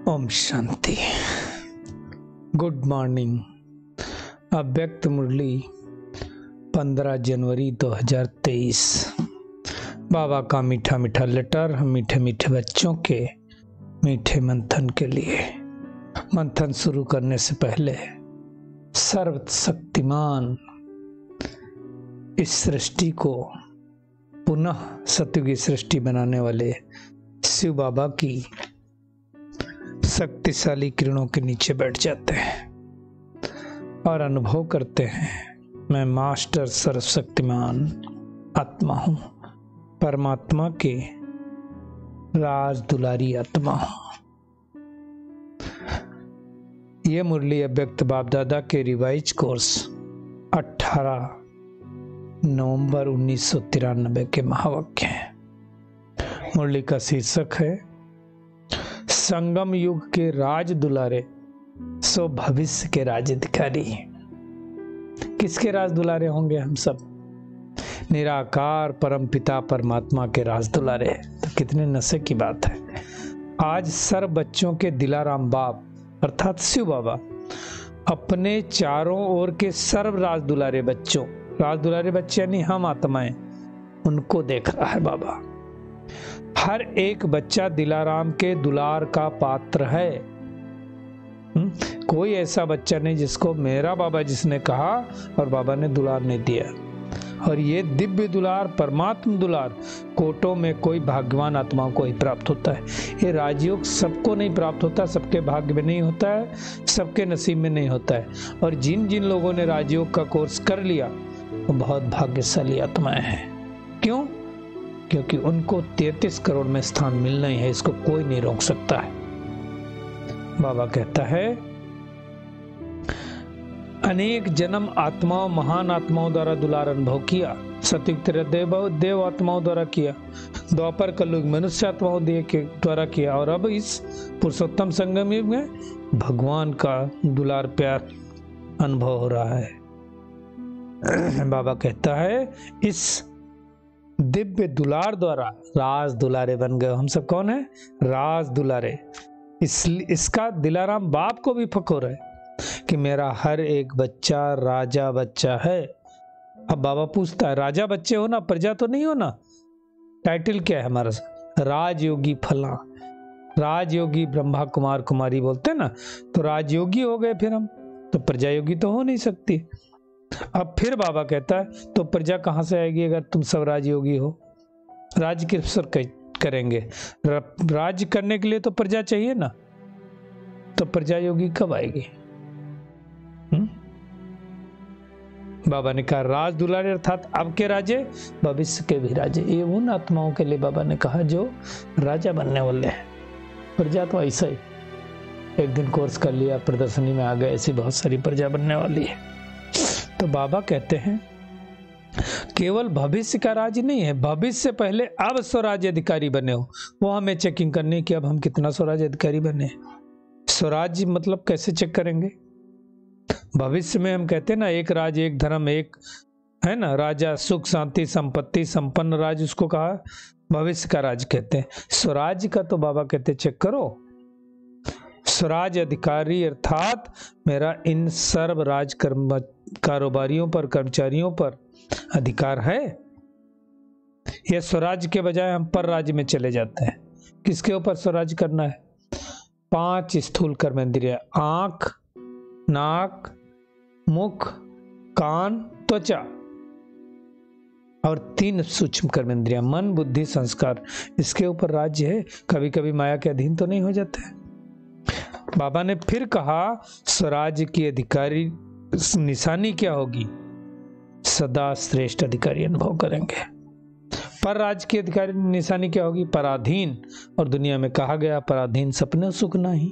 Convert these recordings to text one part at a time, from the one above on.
Om Shanti. Good morning. अव्यक्त मुरली 15 जनवरी 2023। बाबा का मीठा मीठा लेटर हम मीठे मीठे बच्चों के मीठे मंथन के लिए। मंथन शुरू करने से पहले सर्वशक्तिमान इस सृष्टि को पुनः सत्युगी सृष्टि बनाने वाले शिव बाबा की शक्तिशाली किरणों के नीचे बैठ जाते हैं और अनुभव करते हैं, मैं मास्टर सर्वशक्तिमान आत्मा हूं, परमात्मा के राज दुलारी आत्मा हूं। ये मुरली अव्यक्त बाप दादा के रिवाइज कोर्स 18 नवंबर 1993 के महावाक्य हैं। मुरली का शीर्षक है संगम युग के राज दुलारे सो भविष्य के राजाधिकारी। किसके राज दुलारे होंगे हम सब? निराकार परम पिता परमात्मा के राज दुलारे। तो कितने नशे की बात है। आज सर्व बच्चों के दिलाराम बाप अर्थात शिव बाबा अपने चारों ओर के सर्व राज दुलारे बच्चों, राज दुलारे बच्चे यानी हम आत्माएं, उनको देख रहा है बाबा। हर एक बच्चा दिलाराम के दुलार का पात्र है। कोई ऐसा बच्चा नहीं जिसको मेरा बाबा जिसने कहा और बाबा ने दुलार नहीं दिया। और ये दिव्य दुलार, परमात्मा दुलार कोटों में कोई भाग्यवान आत्माओं को ही प्राप्त होता है। ये राजयोग सबको नहीं प्राप्त होता, सबके भाग्य में नहीं होता है, सबके नसीब में नहीं होता है। और जिन जिन लोगों ने राजयोग का कोर्स कर लिया वो बहुत भाग्यशाली आत्माएं हैं। क्यों? क्योंकि उनको 33 करोड़ में स्थान मिलना ही है, इसको कोई नहीं रोक सकता है। बाबा कहता है अनेक जन्म आत्माओं, महान आत्माओं द्वारा दुलार अनुभव किया। सतयुग देव आत्माओं द्वारा किया, द्वापर कलयुग मनुष्य आत्माओं के द्वारा किया, और अब इस पुरुषोत्तम संगम युग में भगवान का दुलार प्यार अनुभव हो रहा है। बाबा कहता है इस दिव्य दुलार द्वारा राज दुलारे बन गए। हम सब कौन है? राज दुलारे। इसका दिलाराम बाप को भी फखर है कि मेरा हर एक बच्चा राजा बच्चा है। अब बाबा पूछता है राजा बच्चे हो ना, प्रजा तो नहीं हो ना? टाइटल क्या है हमारा? राजयोगी फला, राजयोगी ब्रह्मा कुमार कुमारी बोलते हैं ना, तो राजयोगी हो गए फिर हम, तो प्रजा योगी तो हो नहीं सकती। अब फिर बाबा कहता है तो प्रजा कहां से आएगी अगर तुम सब राजयोगी हो? राज किस करेंगे? राज करने के लिए तो प्रजा चाहिए ना, तो प्रजा योगी कब आएगी? बाबा ने कहा राज दुलारे अर्थात अब के राजे, भविष्य के भी राजे। ये उन आत्माओं के लिए बाबा ने कहा जो राजा बनने वाले हैं। प्रजा तो ऐसा ही एक दिन कोर्स कर लिया, प्रदर्शनी में आ गए, ऐसी बहुत सारी प्रजा बनने वाली है। तो बाबा कहते हैं केवल भविष्य का राज नहीं है, भविष्य से पहले अब स्वराज अधिकारी बने हो, वो हमें चेकिंग करनी कि अब हम कितना स्वराज अधिकारी बने। स्वराज मतलब कैसे चेक करेंगे? भविष्य में हम कहते हैं ना एक राज एक धर्म एक, है ना, राजा सुख शांति संपत्ति संपन्न राज, उसको कहा भविष्य का राज कहते हैं। स्वराज का तो बाबा कहते चेक करो। स्वराज अधिकारी अर्थात मेरा इन सर्व राज कारोबारियों पर, कर्मचारियों पर अधिकार है। यह स्वराज के बजाय हम पर राज्य में चले जाते हैं। किसके ऊपर स्वराज करना है? 5 स्थूल कर्मेंद्रिय, आंख, नाक, मुख, कान, त्वचा, और 3 सूक्ष्म कर्मेंद्रिय मन, बुद्धि, संस्कार। इसके ऊपर राज्य है। कभी कभी माया के अधीन तो नहीं हो जाते। बाबा ने फिर कहा स्वराज की अधिकारी निशानी क्या होगी? सदा श्रेष्ठ अधिकारी अनुभव करेंगे। पर राज की अधिकारी निशानी क्या होगी? पराधीन। और दुनिया में कहा गया पराधीन सपने सुख नहीं।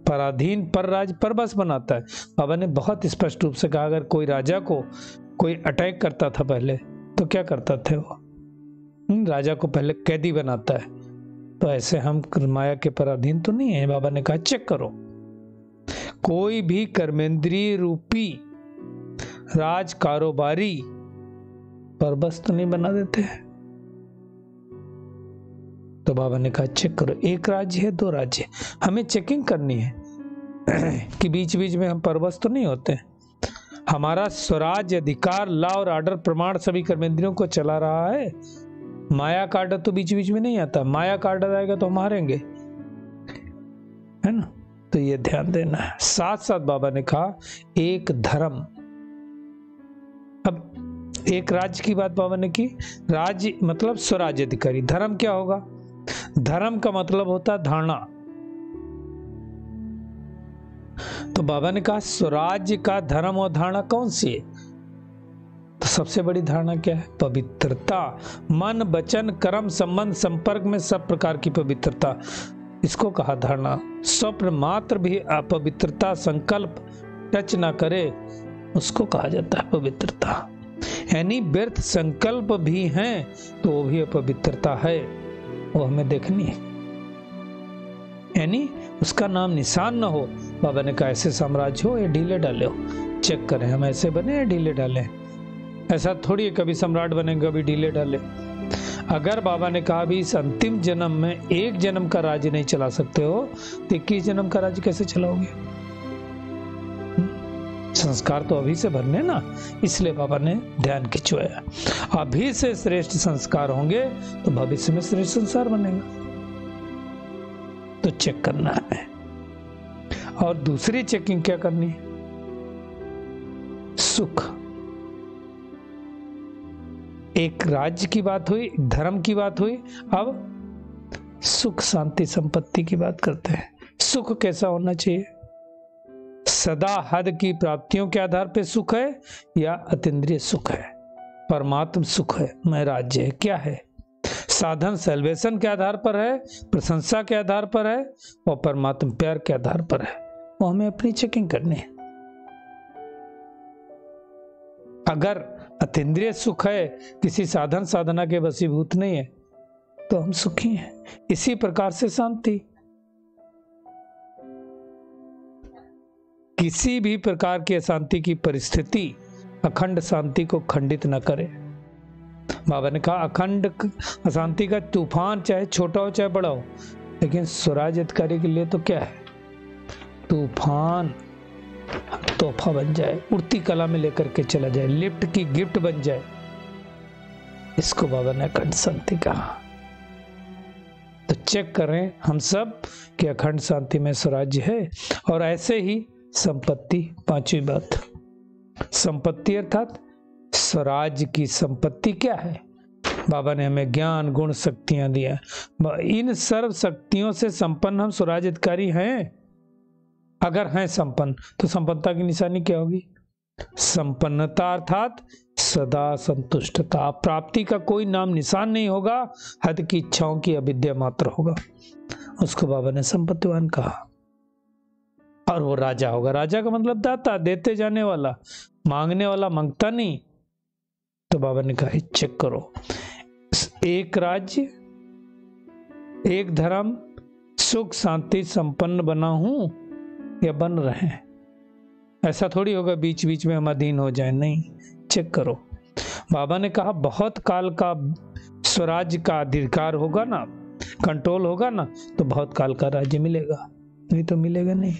पराधीन पर राज पर बस बनाता है। बाबा ने बहुत स्पष्ट रूप से कहा अगर कोई राजा को कोई अटैक करता था पहले तो क्या करता थे वो? राजा को पहले कैदी बनाता है। तो ऐसे हम माया के पराधीन तो नहीं है। बाबा ने कहा चेक करो, कोई भी कर्मेंद्रीय रूपी राज कारोबारी पर बस तो नहीं बना देते। तो बाबा ने कहा चेक करो, एक राज्य है, दो राज्य है, हमें चेकिंग करनी है कि बीच बीच में हम परवश तो नहीं होते। हमारा स्वराज्य, अधिकार, लॉ और ऑर्डर, प्रमाण सभी कर्मेंद्रियों को चला रहा है। माया का ऑर्डर तो बीच बीच में नहीं आता, माया का ऑर्डर आएगा तो हम हारेंगे, है ना। तो ये ध्यान देना है। साथ साथ बाबा ने कहा एक धर्म। अब एक राज्य की बात बाबा ने की, राज्य मतलब स्वराज्य अधिकारी। धर्म क्या होगा? धर्म का मतलब होता है धारणा। तो बाबा ने कहा स्वराज्य का धर्म और धारणा कौन सी है? तो सबसे बड़ी धारणा क्या है? पवित्रता। मन, वचन, कर्म, संबंध, संपर्क में सब प्रकार की पवित्रता, इसको कहा धारणा। स्वप्न मात्र भी अपवित्रता, संकल्प टच ना करे, उसको कहा जाता है पवित्रता। यानी व्यर्थ संकल्प भी हैं तो वो भी अपवित्रता है, वो हमें देखनी है। यानी उसका नाम निशान ना हो। बाबा ने कहा ऐसे साम्राज्य हो या ढीले डाले हो, चेक करें हम ऐसे बने या ढीले डाले। ऐसा थोड़ी है कभी सम्राट बनेंगे कभी ढीले डाले। अगर बाबा ने कहा भी इस अंतिम जन्म में एक जन्म का राज्य नहीं चला सकते हो तो 21 जन्म का राज्य कैसे चलाओगे? संस्कार तो अभी से भरने ना, इसलिए बाबा ने ध्यान खिंचवाया। अभी से श्रेष्ठ संस्कार होंगे तो भविष्य में श्रेष्ठ संसार बनेगा। तो चेक करना है। और दूसरी चेकिंग क्या करनी है? सुख। एक राज्य की बात हुई, धर्म की बात हुई, अब सुख, शांति, संपत्ति की बात करते हैं। सुख कैसा होना चाहिए? सदा हद की प्राप्तियों के आधार पे सुख है या अतीन्द्रिय सुख है? परमात्म सुख है, मैं राज्य है, क्या है? साधन सेल्वेशन के आधार पर है, प्रशंसा के आधार पर है और परमात्मा प्यार के आधार पर है। वो हमें अपनी चेकिंग करनी है। अगर अतीन्द्रिय सुख है, किसी साधन साधना के वशीभूत नहीं है, तो हम सुखी हैं। इसी प्रकार से शांति, किसी भी प्रकार की अशांति की परिस्थिति अखंड शांति को खंडित न करे। बाबा ने कहा अखंड अशांति का तूफान चाहे छोटा हो चाहे बड़ा हो, लेकिन स्वराज अधिकारी के लिए तो क्या है? तूफान तोहफा बन जाए, उड़ती कला में लेकर के चला जाए, लिफ्ट की गिफ्ट बन जाए, इसको बाबा ने अखंड शांति कहा। तो चेक करें हम सब कि अखंड शांति में स्वराज्य है। और ऐसे ही संपत्ति, पांचवी बात, संपत्ति अर्थात स्वराज्य की संपत्ति क्या है? बाबा ने हमें ज्ञान, गुण, शक्तियां दिया। इन सर्व शक्तियों से संपन्न हम स्वराज्य अधिकारी हैं। अगर हैं संपन्न तो संपन्नता की निशानी क्या होगी? संपन्नता अर्थात सदा संतुष्टता। प्राप्ति का कोई नाम निशान नहीं होगा, हद की इच्छाओं की अविद्या मात्र होगा। उसको बाबा ने संपत्तिवान कहा। और वो राजा होगा। राजा का मतलब दाता, देते जाने वाला, मांगने वाला, मांगता नहीं। तो बाबा ने कहा चेक करो, एक राज्य, एक धर्म, सुख शांति संपन्न बना हूं या बन रहे हैं? ऐसा थोड़ी होगा बीच बीच में हम अधीन हो जाए, नहीं। चेक करो। बाबा ने कहा बहुत काल का स्वराज्य का अधिकार होगा ना, कंट्रोल होगा ना, तो बहुत काल का राज्य मिलेगा, नहीं तो मिलेगा नहीं।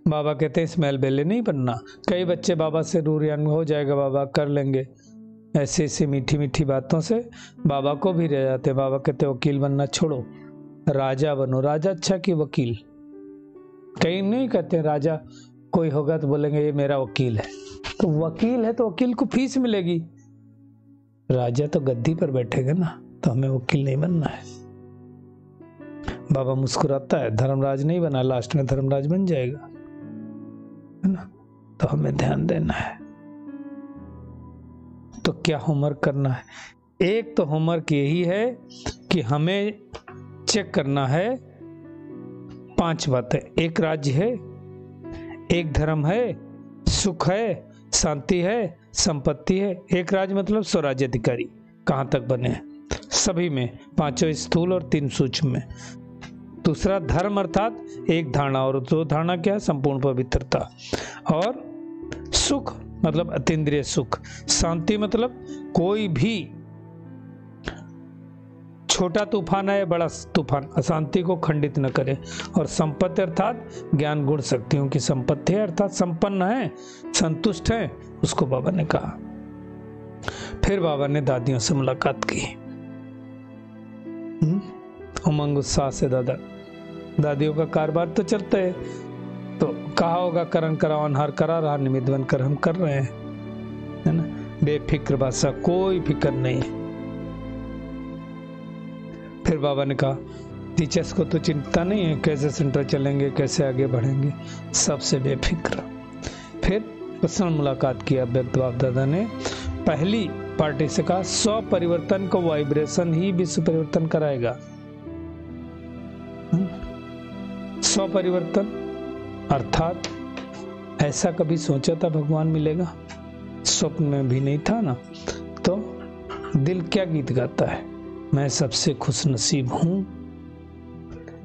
बाबा कहते हैं स्मेल बेले नहीं बनना। कई बच्चे बाबा से रूरियान हो जाएगा, बाबा कर लेंगे, ऐसे ऐसे मीठी मीठी बातों से बाबा को भी रह जाते। बाबा कहते वकील बनना छोड़ो, राजा बनो। राजा अच्छा कि वकील? कई नहीं कहते राजा, कोई होगा तो बोलेंगे ये मेरा वकील है। तो वकील है तो वकील को फीस मिलेगी, राजा तो गद्दी पर बैठेगा ना, तो हमें वकील नहीं बनना है। बाबा मुस्कुराता है, धर्मराज नहीं बना, लास्ट में धर्मराज बन जाएगा, है ना। तो हमें ध्यान देना है। तो क्या होमवर्क करना है? एक तो होमवर्क यही है कि हमें चेक करना है 5 बातें। एक राज्य है, एक धर्म है, सुख है, शांति है, संपत्ति है। एक राज्य मतलब स्वराज्य अधिकारी, कहां तक बने सभी में, 5 स्थूल और 3 सूक्ष्म में। दूसरा धर्म अर्थात एक धारणा, और 2 धारणा क्या है? संपूर्ण पवित्रता। और सुख मतलब अतीन्द्रिय सुख। शांति मतलब कोई भी छोटा तूफान है बड़ा तूफान, अशांति को खंडित न करे। और संपत्ति अर्थात ज्ञान गुण शक्तियों की संपत्ति है, अर्थात संपन्न है, संतुष्ट है, उसको बाबा ने कहा। फिर बाबा ने दादियों से मुलाकात की। उमंग उत्साह से दादियों का कारोबार तो चलता है, तो कहा होगा करण कराओ अनहार करा रहा, निमित्त बनकर हम कर रहे हैं, है ना। बेफिक्र बादशाह, कोई फिक्र नहीं। फिर बाबा ने कहा टीचर्स को तो चिंता नहीं है, कैसे सेंटर चलेंगे, कैसे आगे बढ़ेंगे, सबसे बेफिक्र। फिर पर्सनल मुलाकात किया व्यक्त बाप दादा ने। पहली पार्टी से कहा 100 परिवर्तन को वाइब्रेशन ही विश्व परिवर्तन कराएगा। 100 परिवर्तन अर्थात ऐसा कभी सोचा था भगवान मिलेगा? स्वप्न में भी नहीं था ना। तो दिल क्या गीत गाता है, मैं सबसे खुश नसीब हूं।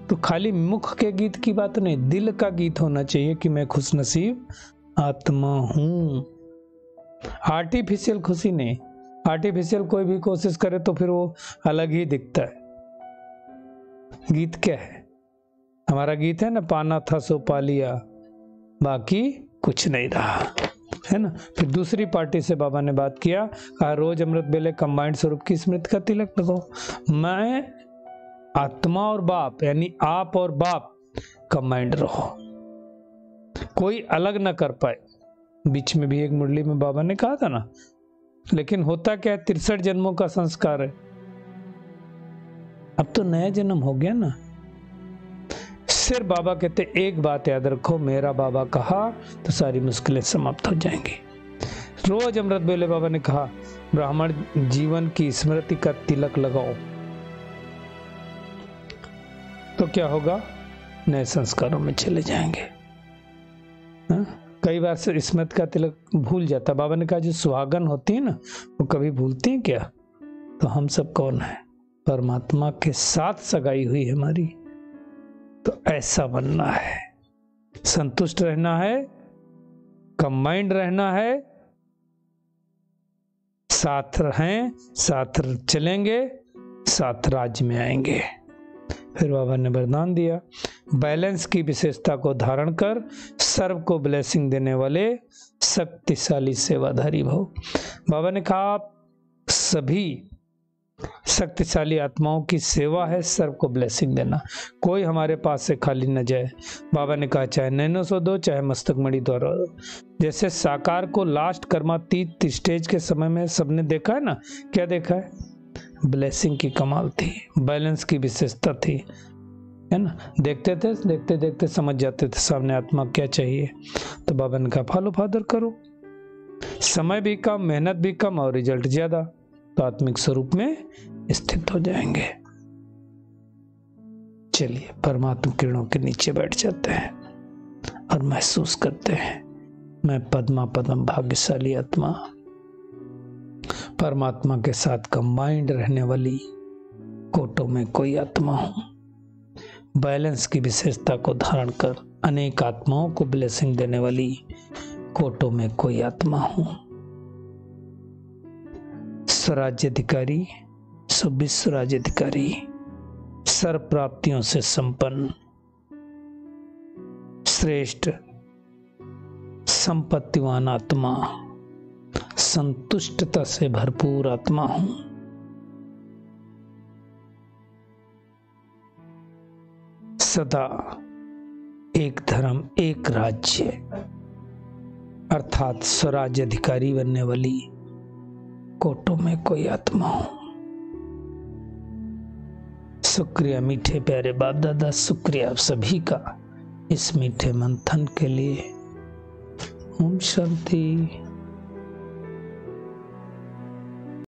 तो खाली मुख के गीत की बात नहीं, दिल का गीत होना चाहिए कि मैं खुश नसीब आत्मा हूं। आर्टिफिशियल खुशी नहीं, आर्टिफिशियल कोई भी कोशिश करे तो फिर वो अलग ही दिखता है। गीत क्या है? हमारा गीत है ना, पाना था सो पा लिया, बाकी कुछ नहीं रहा, है ना। फिर दूसरी पार्टी से बाबा ने बात किया, कहा रोज अमृत बेले कंबाइंड स्वरूप की स्मृति का तिलक लगाओ। मैं आत्मा और बाप यानी आप और बाप कंबाइंड रहो, कोई अलग ना कर पाए। बीच में भी एक मुरली में बाबा ने कहा था ना, लेकिन होता क्या है, 63 जन्मों का संस्कार है। अब तो नया जन्म हो गया ना। सिर्फ बाबा कहते एक बात याद रखो, मेरा बाबा कहा तो सारी मुश्किलें समाप्त हो जाएंगी। रोज अमृत बेले बाबा ने कहा ब्राह्मण जीवन की स्मृति का तिलक लगाओ, तो क्या होगा, नए संस्कारों में चले जाएंगे। हा? कई बार से स्मृति का तिलक भूल जाता। बाबा ने कहा जो सुहागन होती है ना, वो कभी भूलती है क्या? तो हम सब कौन है? परमात्मा के साथ सगाई हुई है हमारी। तो ऐसा बनना है, संतुष्ट रहना है, कंबाइंड रहना है, साथ रहें, साथ चलेंगे, साथ राज्य में आएंगे। फिर बाबा ने वरदान दिया, बैलेंस की विशेषता को धारण कर सर्व को ब्लेसिंग देने वाले शक्तिशाली सेवाधारी भव। बाबा ने कहा आप सभी शक्तिशाली आत्माओं की सेवा है सर्व को ब्लेसिंग देना, कोई हमारे पास से खाली न जाए। बाबा ने कहा चाहे नैनो सौ दो, चाहे मस्तक मणि द्वारा दो। जैसे साकार को लास्ट कर्मातीत स्टेज के समय में सबने देखा है ना, क्या देखा है? ब्लेसिंग की कमाल थी, बैलेंस की विशेषता थी, है ना। देखते थे, देखते देखते समझ जाते थे सामने आत्मा क्या चाहिए। तो बाबा ने कहा फॉलो फादर करो, समय भी कम, मेहनत भी कम और रिजल्ट ज्यादा, तो आत्मिक स्वरूप में स्थित हो जाएंगे। चलिए परमात्मा किरणों के नीचे बैठ जाते हैं और महसूस करते हैं मैं पद्मा पदम भाग्यशाली आत्मा, परमात्मा के साथ कंबाइंड रहने वाली कोटों में कोई आत्मा हूं। बैलेंस की विशेषता को धारण कर अनेक आत्माओं को ब्लेसिंग देने वाली कोटों में कोई आत्मा हूं। स्वराज्याधिकारी, विश्व राज्याधिकारी, सर्व प्राप्तियों से संपन्न, श्रेष्ठ संपत्तिवान आत्मा, संतुष्टता से भरपूर आत्मा हूं। सदा एक धर्म एक राज्य अर्थात स्वराज्य अधिकारी बनने वाली कोटों में कोई आत्मा हूं। शुक्रिया मीठे प्यारे बाप दादा, शुक्रिया आप सभी का इस मीठे मंथन के लिए। ओम शांति।